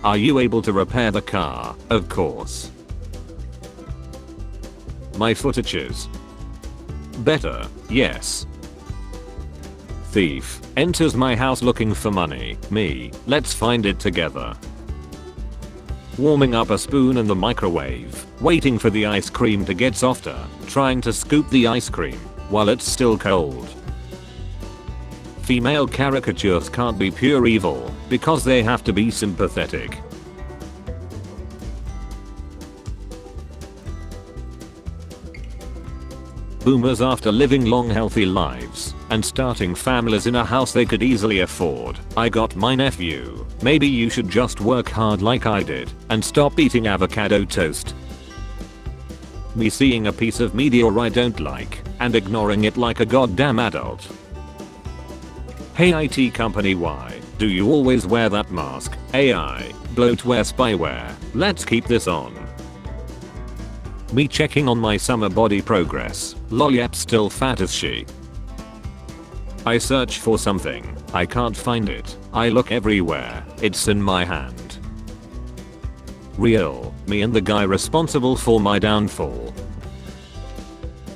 Are you able to repair the car? Of course. My foot itches. Better, yes. Thief enters my house looking for money. Me, let's find it together. Warming up a spoon in the microwave, waiting for the ice cream to get softer, trying to scoop the ice cream while it's still cold. Female caricatures can't be pure evil because they have to be sympathetic. Boomers after living long healthy lives and starting families in a house they could easily afford. I got my nephew, maybe you should just work hard like I did and stop eating avocado toast. Me seeing a piece of media I don't like and ignoring it like a goddamn adult. Hey IT company, why do you always wear that mask? AI, bloatware, spyware, let's keep this on. Me checking on my summer body progress. Lol, yep, still fat as she. I search for something. I can't find it. I look everywhere. It's in my hand. Real. Me and the guy responsible for my downfall.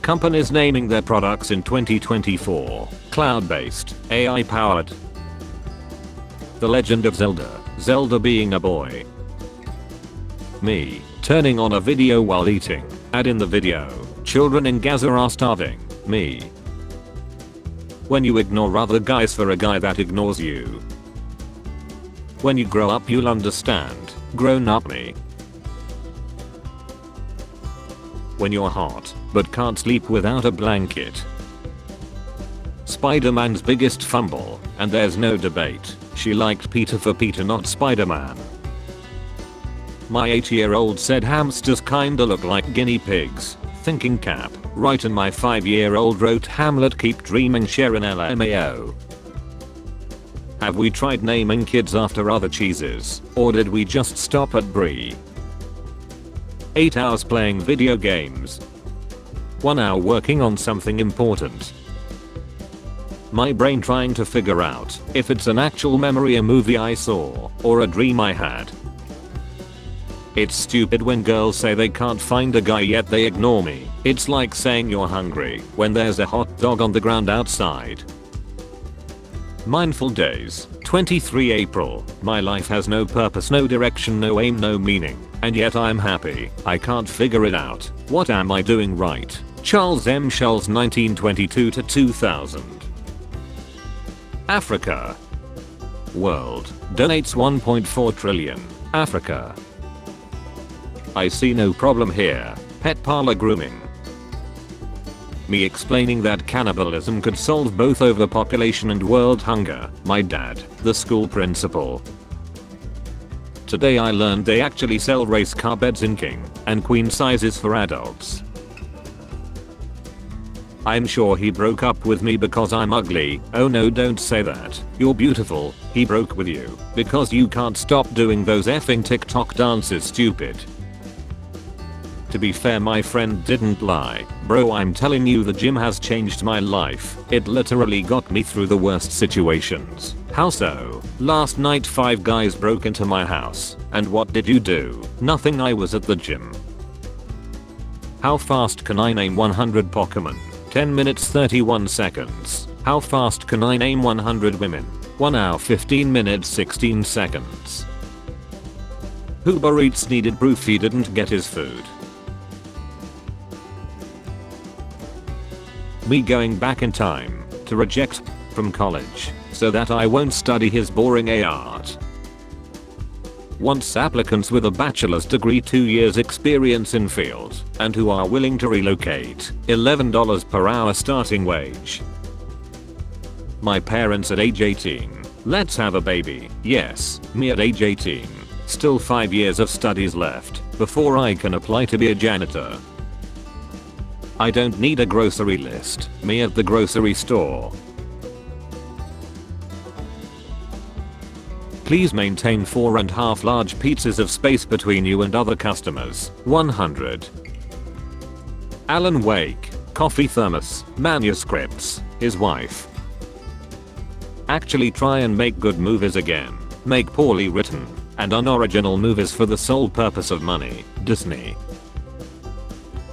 Companies naming their products in 2024. Cloud-based. AI-powered. The Legend of Zelda. Zelda being a boy. Me. Turning on a video while eating. Ad in the video. Children in Gaza are starving. Me. When you ignore other guys for a guy that ignores you. When you grow up you'll understand. Grown up me. When you're hot, but can't sleep without a blanket. Spider-Man's biggest fumble, and there's no debate. She liked Peter for Peter, not Spider-Man. My 8-year-old said hamsters kinda look like guinea pigs. Thinking cap. Right, and my 5-year-old wrote Hamlet, keep dreaming, Sharon LMAO. Have we tried naming kids after other cheeses, or did we just stop at brie? 8 hours playing video games. 1 hour working on something important. My brain trying to figure out if it's an actual memory, a movie I saw, or a dream I had. It's stupid when girls say they can't find a guy yet they ignore me. It's like saying you're hungry when there's a hot dog on the ground outside. Mindful days, 23 April. My life has no purpose, no direction, no aim, no meaning, and yet I'm happy. I can't figure it out. What am I doing right? Charles M. Schulz, 1922 to 2000. Africa. World donates 1.4 trillion. Africa. I see no problem here. Pet parlor grooming. Me explaining that cannibalism could solve both overpopulation and world hunger. My dad, the school principal. Today I learned they actually sell race car beds in king and queen sizes for adults. I'm sure he broke up with me because I'm ugly. Oh no, don't say that. You're beautiful. He broke with you because you can't stop doing those effing TikTok dances, stupid. To be fair, my friend didn't lie. Bro, I'm telling you, the gym has changed my life. It literally got me through the worst situations. How so? Last night 5 guys broke into my house. And what did you do? Nothing, I was at the gym. How fast can I name 100 Pokemon? 10 minutes 31 seconds. How fast can I name 100 women? 1 hour 15 minutes 16 seconds. Uber Eats needed proof he didn't get his food. Me going back in time to reject from college so that I won't study his boring art. Wants applicants with a bachelor's degree, 2 years experience in field, and who are willing to relocate. $11 per hour starting wage. My parents at age 18. Let's have a baby. Yes, me at age 18. Still 5 years of studies left before I can apply to be a janitor. I don't need a grocery list. Me at the grocery store. Please maintain 4.5 large pizzas of space between you and other customers. 100. Alan Wake. Coffee thermos. Manuscripts. His wife. Actually try and make good movies again. Make poorly written and unoriginal movies for the sole purpose of money. Disney.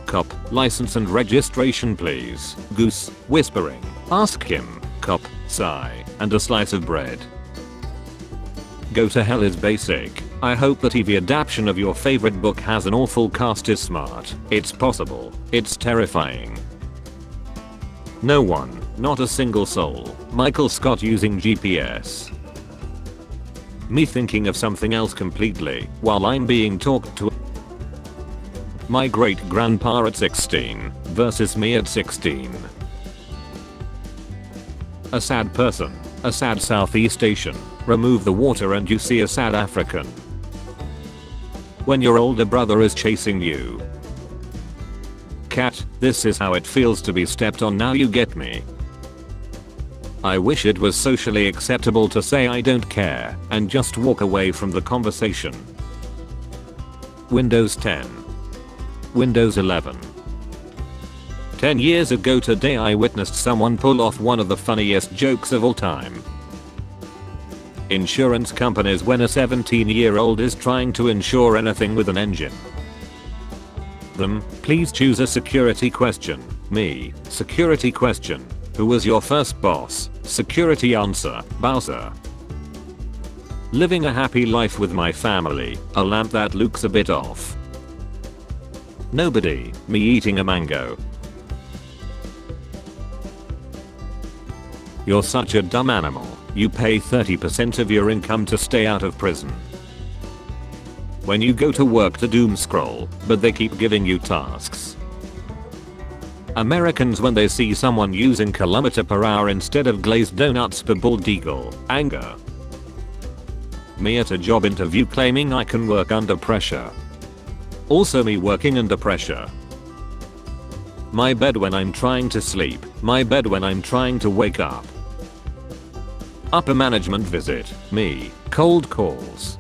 Cop, license and registration please. Goose, whispering. Ask him. Cop, sigh, and a slice of bread. Go to hell is basic. I hope the TV adaptation of your favorite book has an awful cast is smart. It's possible. It's terrifying. No one, not a single soul. Michael Scott using GPS. Me thinking of something else completely while I'm being talked to. My great grandpa at 16 versus me at 16. A sad person, a sad Southeast Asian. Remove the water and you see a sad African. When your older brother is chasing you. Cat, this is how it feels to be stepped on, now you get me. I wish it was socially acceptable to say I don't care and just walk away from the conversation. Windows 10. Windows 11. 10 years ago today I witnessed someone pull off one of the funniest jokes of all time. Insurance companies when a 17-year-old is trying to insure anything with an engine. Them, please choose a security question. Me, security question. Who was your first boss? Security answer, Bowser. Living a happy life with my family. A lamp that looks a bit off. Nobody, me eating a mango. You're such a dumb animal. You pay 30% of your income to stay out of prison. When you go to work to doom scroll, but they keep giving you tasks. Americans when they see someone using km/h instead of glazed donuts per bald eagle. Anger. Me at a job interview claiming I can work under pressure. Also me working under pressure. My bed when I'm trying to sleep. My bed when I'm trying to wake up. Upper management visit. Me. Cold calls.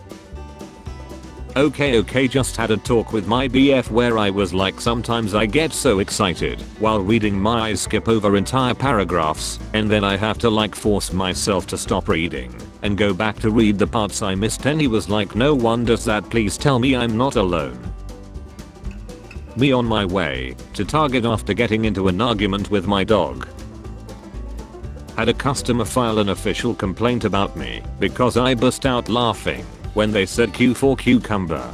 Okay, just had a talk with my BF where I was like sometimes I get so excited while reading my eyes skip over entire paragraphs and then I have to like force myself to stop reading and go back to read the parts I missed and he was like no one does that, please tell me I'm not alone. Me on my way to Target after getting into an argument with my dog. Had a customer file an official complaint about me because I burst out laughing when they said Q for cucumber.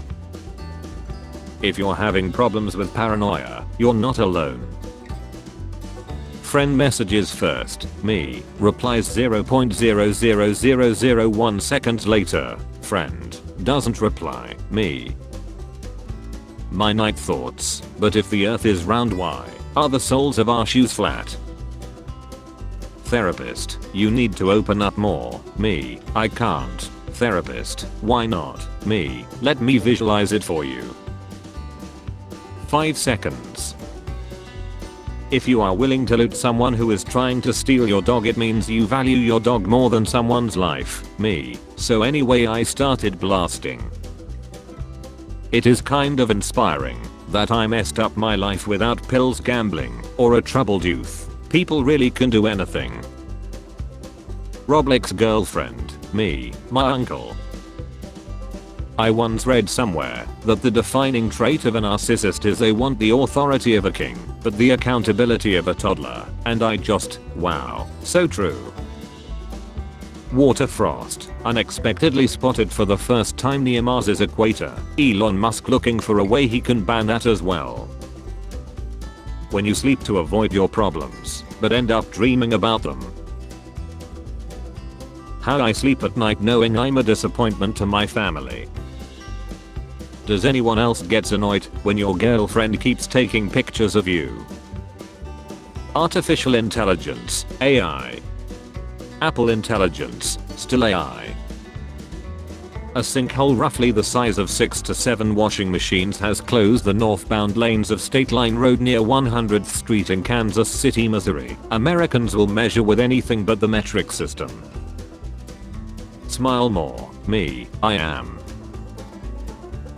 If you're having problems with paranoia, you're not alone. Friend messages first. Me. Replies 0.00001 seconds later. Friend. Doesn't reply. Me. My night thoughts. But if the earth is round, why are the soles of our shoes flat? Therapist. You need to open up more. Me. I can't. Therapist. Why not? Me. Let me visualize it for you. 5 seconds. If you are willing to loot someone who is trying to steal your dog, it means you value your dog more than someone's life. Me. So anyway, I started blasting. It is kind of inspiring that I messed up my life without pills, gambling, or a troubled youth. People really can do anything. Roblox girlfriend. Me. My uncle. I once read somewhere that the defining trait of a narcissist is they want the authority of a king, but the accountability of a toddler, and I just, wow, so true. Water frost. Unexpectedly spotted for the first time near Mars's equator. Elon Musk looking for a way he can ban that as well. When you sleep to avoid your problems, but end up dreaming about them. How I sleep at night knowing I'm a disappointment to my family. Does anyone else gets annoyed when your girlfriend keeps taking pictures of you? Artificial intelligence, AI. Apple Intelligence, still AI. A sinkhole roughly the size of 6 to 7 washing machines has closed the northbound lanes of State Line Road near 100th Street in Kansas City, Missouri. Americans will measure with anything but the metric system. Smile more. Me. I am.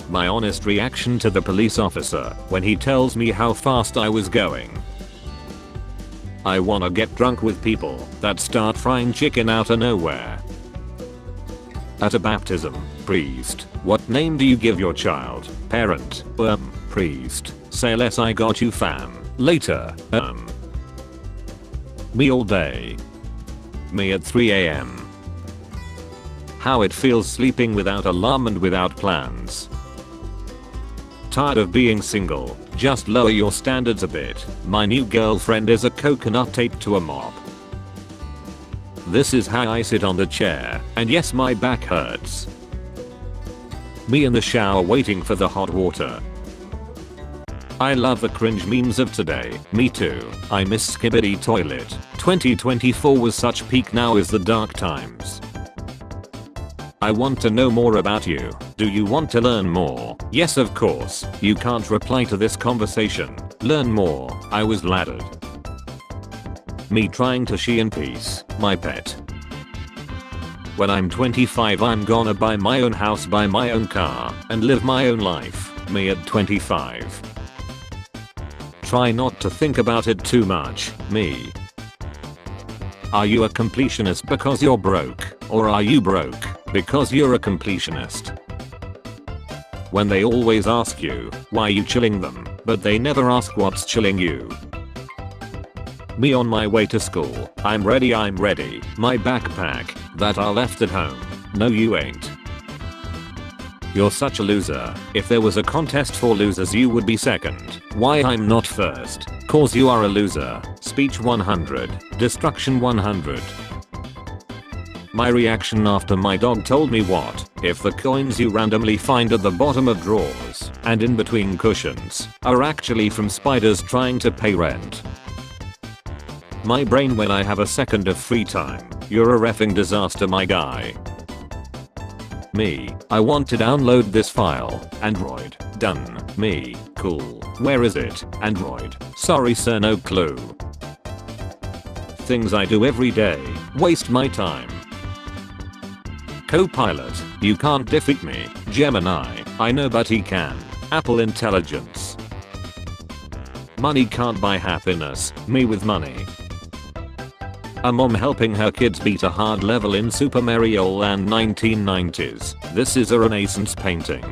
My honest reaction to the police officer when he tells me how fast I was going. I wanna get drunk with people that start frying chicken out of nowhere. At a baptism, Priest. What name do you give your child? Parent. Priest. Say less, I got you fam. Later. Me all day. Me at 3 a.m. How it feels sleeping without alarm and without plans. Tired of being single? Just lower your standards a bit. My new girlfriend is a coconut taped to a mop. This is how I sit on the chair, and yes, my back hurts. Me in the shower waiting for the hot water. I love the cringe memes of today. Me too. I miss Skibbity Toilet. 2024 was such peak, now is the dark times. I want to know more about you. Do you want to learn more? Yes, of course. You can't reply to this conversation. Learn more. I was laddered. Me trying to she in peace. My pet. When I'm 25, I'm gonna buy my own house, buy my own car, and live my own life. Me at 25. Try not to think about it too much. Me. Are you a completionist because you're broke? Or are you broke because you're a completionist? When they always ask you, why you chilling them, but they never ask what's chilling you. Me on my way to school. I'm ready. My backpack that I left at home. No, you ain't. You're such a loser. If there was a contest for losers, you would be second. Why I'm not first? Cause you are a loser. Speech 100. Destruction 100. My reaction after my dog told me what if the coins you randomly find at the bottom of drawers and in between cushions are actually from spiders trying to pay rent. My brain when I have a second of free time. You're a reffing disaster, my guy. Me. I want to download this file. Android. Done. Me. Cool. Where is it? Android. Sorry sir, no clue. Things I do every day. Waste my time. Copilot. You can't defeat me. Gemini. I know but he can. Apple Intelligence. Money can't buy happiness. Me with money. A mom helping her kids beat a hard level in Super Mario Land 1990s. This is a Renaissance painting.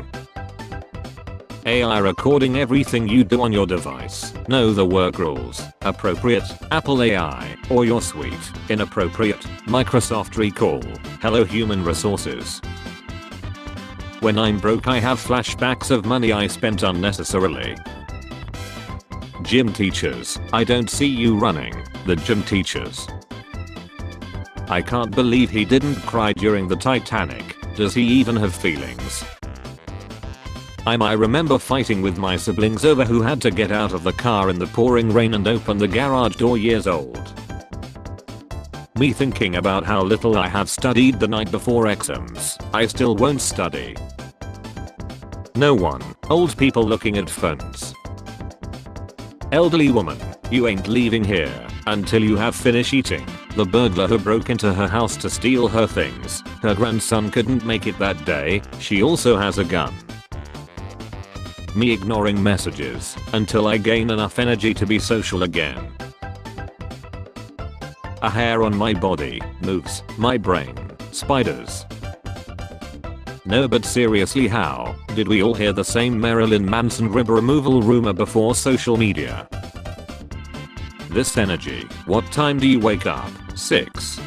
AI recording everything you do on your device. Know the work rules. Appropriate, Apple AI, or you're sweet. Inappropriate, Microsoft recall. Hello human resources. When I'm broke, I have flashbacks of money I spent unnecessarily. Gym teachers. I don't see you running. The gym teachers. I can't believe he didn't cry during the Titanic. Does he even have feelings? I remember fighting with my siblings over who had to get out of the car in the pouring rain and open the garage door, years old. Me thinking about how little I have studied the night before exams. I still won't study. No one. Old people looking at phones. Elderly woman. You ain't leaving here until you have finished eating. The burglar who broke into her house to steal her things. Her grandson couldn't make it that day. She also has a gun. Me ignoring messages until I gain enough energy to be social again. A hair on my body moves. My brain. Spiders. No, but seriously, how did we all hear the same Marilyn Manson rib removal rumor before social media? This energy. What time do you wake up? 6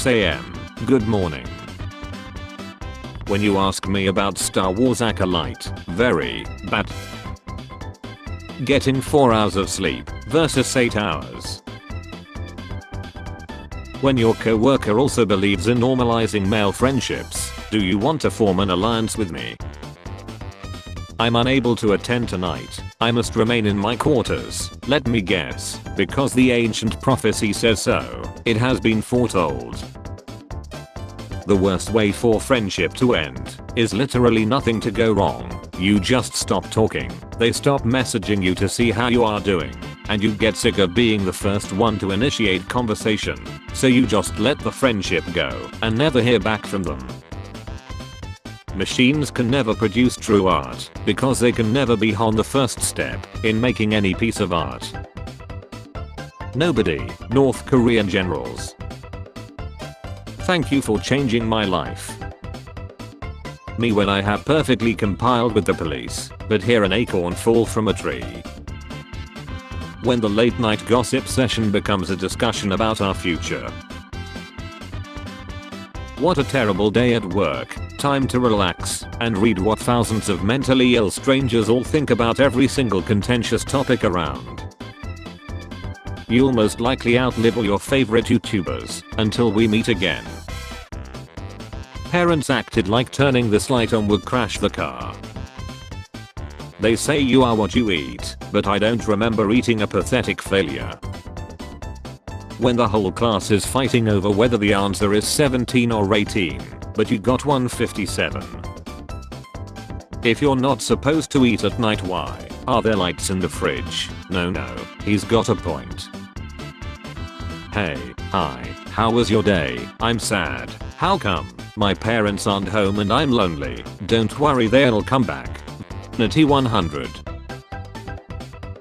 a.m. Good morning. When you ask me about Star Wars Acolyte, very bad. Getting 4 hours of sleep versus 8 hours. When your coworker also believes in normalizing male friendships, do you want to form an alliance with me? I'm unable to attend tonight. I must remain in my quarters. Let me guess. Because the ancient prophecy says so. It has been foretold. The worst way for friendship to end is literally nothing to go wrong. You just stop talking. They stop messaging you to see how you are doing. And you get sick of being the first one to initiate conversation. So you just let the friendship go and never hear back from them. Machines can never produce true art because they can never be on the first step in making any piece of art. Nobody. North Korean generals. Thank you for changing my life. Me when I have perfectly compiled with the police, but hear an acorn fall from a tree. When the late night gossip session becomes a discussion about our future. What a terrible day at work. Time to relax and read what thousands of mentally ill strangers all think about every single contentious topic around. You'll most likely outlive all your favorite YouTubers until we meet again. Parents acted like turning this light on would crash the car. They say you are what you eat, but I don't remember eating a pathetic failure. When the whole class is fighting over whether the answer is 17 or 18, but you got 157. If you're not supposed to eat at night, why are there lights in the fridge? No, he's got a point. Hey, hi, how was your day? I'm sad. How come? My parents aren't home and I'm lonely. Don't worry, they'll come back. Natty 100.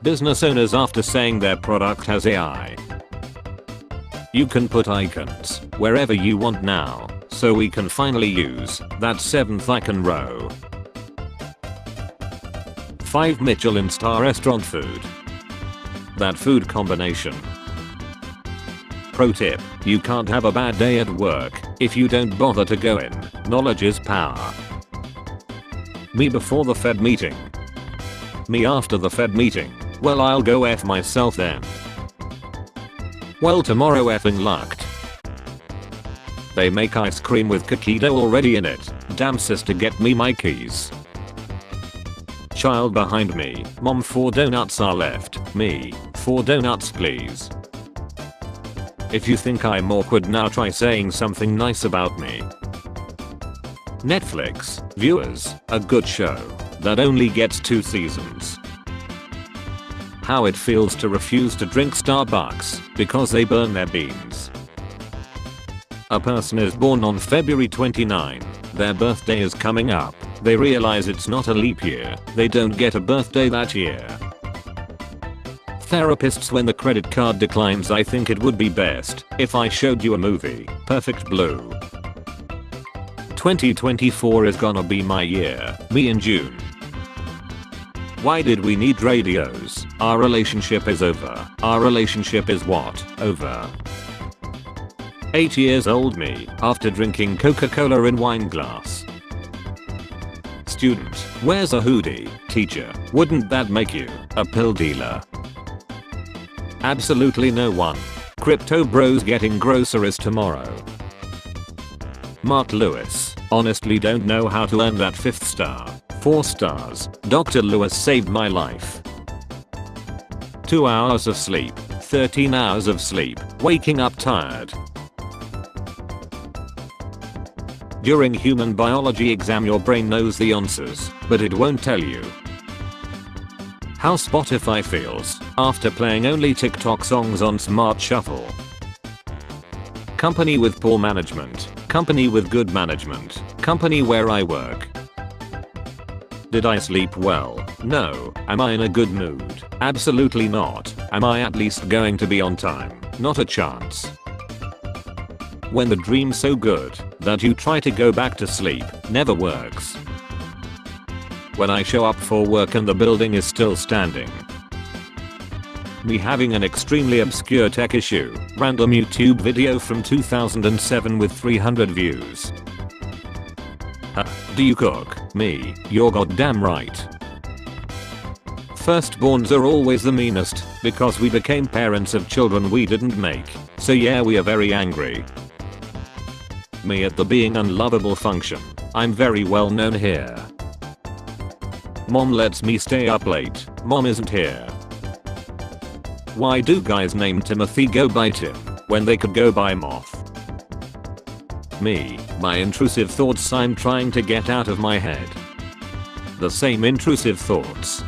Business owners after saying their product has AI. You can put icons wherever you want now, so we can finally use that 7th icon row. 5 Michelin star restaurant food. That food combination. Pro tip, you can't have a bad day at work if you don't bother to go in. Knowledge is power. Me before the Fed meeting. Me after the Fed meeting. Well, I'll go F myself then. Well, tomorrow effing lucked. They make ice cream with cookie dough already in it. Damn, sister, get me my keys. Child behind me. Mom, 4 donuts are left. Me, 4 donuts please. If you think I'm awkward now, try saying something nice about me. Netflix, viewers, a good show that only gets 2 seasons. How it feels to refuse to drink Starbucks because they burn their beans. A person is born on February 29. Their birthday is coming up. They realize it's not a leap year. They don't get a birthday that year. Therapists when the credit card declines. I think it would be best if I showed you a movie. Perfect Blue. 2024 is gonna be my year. Me in June. Why did we need radios? Our relationship is over. Our relationship is what? Over. 8 years old me after drinking Coca-Cola in wine glass. Student, wears a hoodie. Teacher, wouldn't that make you a pill dealer? Absolutely no one. Crypto bros getting groceries tomorrow. Mark Lewis, honestly don't know how to earn that 5th star. 4 stars. Dr. Lewis saved my life. 2 hours of sleep. 13 hours of sleep. Waking up tired. During human biology exam your brain knows the answers, but it won't tell you. How Spotify feels after playing only TikTok songs on Smart Shuffle. Company with poor management. Company with good management. Company where I work. Did I sleep well? No. Am I in a good mood? Absolutely not. Am I at least going to be on time? Not a chance. When the dream's so good that you try to go back to sleep, never works. When I show up for work and the building is still standing. Me having an extremely obscure tech issue. Random YouTube video from 2007 with 300 views. Do you cook? Me, you're goddamn right. Firstborns are always the meanest because we became parents of children we didn't make. So yeah, we are very angry. Me at the being unlovable function. I'm very well known here. Mom lets me stay up late. Mom isn't here. Why do guys named Timothy go by Tim when they could go by Moth? Me, my intrusive thoughts I'm trying to get out of my head. The same intrusive thoughts.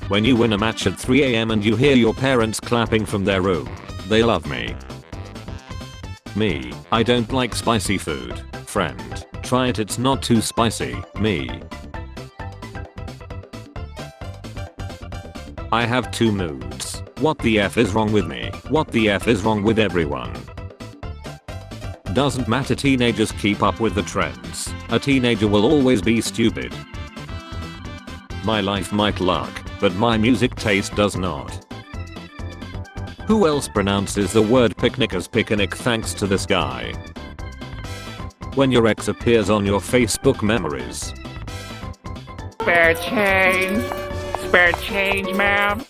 When you win a match at 3 AM and you hear your parents clapping from their room, they love me. Me, I don't like spicy food. Friend, try it, it's not too spicy. Me. I have 2 moods. What the F is wrong with me? What the F is wrong with everyone? Doesn't matter, teenagers keep up with the trends. A teenager will always be stupid. My life might luck, but my music taste does not. Who else pronounces the word picnic as picnic thanks to this guy? When your ex appears on your Facebook memories. Spare change, ma'am.